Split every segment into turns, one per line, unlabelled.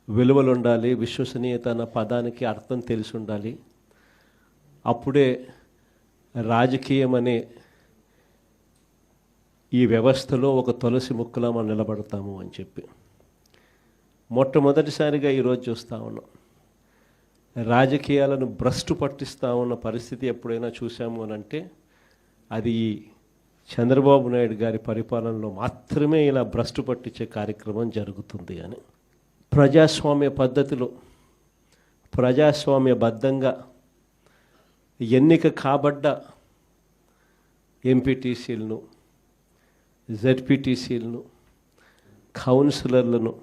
విలువలు ఉండాలి, విశ్వసనీయత అన్న పదానికి అర్థం తెలిసి ఉండాలి. అప్పుడే రాజకీయం అనే ఈ వ్యవస్థలో ఒక తులసి ముక్కలా మనం నిలబడతాము అని చెప్పి మొట్టమొదటిసారిగా ఈరోజు చూస్తూ ఉన్నాం. రాజకీయాలను భ్రష్టు పట్టిస్తూ ఉన్న పరిస్థితి ఎప్పుడైనా చూసాము అని అంటే అది చంద్రబాబు నాయుడు గారి పరిపాలనలో మాత్రమే ఇలా భ్రష్టు పట్టించే కార్యక్రమం జరుగుతుంది అని. ప్రజాస్వామ్య పద్ధతిలో ప్రజాస్వామ్యబద్ధంగా ఎన్నిక కాబడ్డ ఎంపీటీసీలను, జెడ్పీటీసీలను, కౌన్సిలర్లను,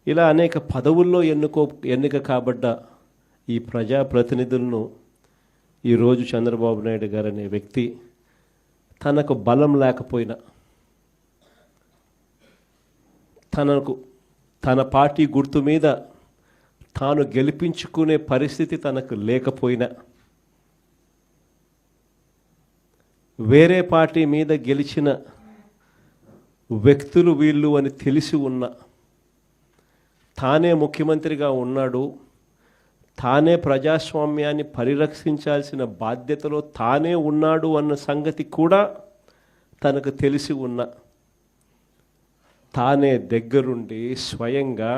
ఇలా అనేక పదవుల్లో ఎన్నిక కాబడ్డ ఈ ప్రజాప్రతినిధులను ఈరోజు చంద్రబాబు నాయుడు గారు అనే వ్యక్తి తనకు బలం లేకపోయినా, తన పార్టీ గుర్తు మీద తాను గెలిపించుకునే పరిస్థితి తనకు లేకపోయినా, వేరే పార్టీ మీద గెలిచిన వ్యక్తులు వీళ్ళు అని తెలిసి ఉన్న, తానే ముఖ్యమంత్రిగా ఉన్నాడు, తానే ప్రజాస్వామ్యాన్ని పరిరక్షించాల్సిన బాధ్యతలో తానే ఉన్నాడు అన్న సంగతి కూడా తనకు తెలిసి ఉన్న, తానే దగ్గరుండి స్వయంగా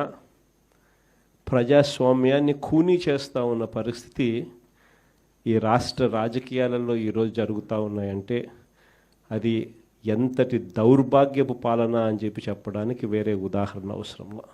ప్రజాస్వామ్యాన్ని ఖూనీ చేస్తూ ఉన్న పరిస్థితి ఈ రాష్ట్ర రాజకీయాలలో ఈరోజు జరుగుతూ ఉన్నాయంటే అది ఎంతటి దౌర్భాగ్యపు పాలన అని చెప్పి చెప్పడానికి వేరే ఉదాహరణ అవసరంలా.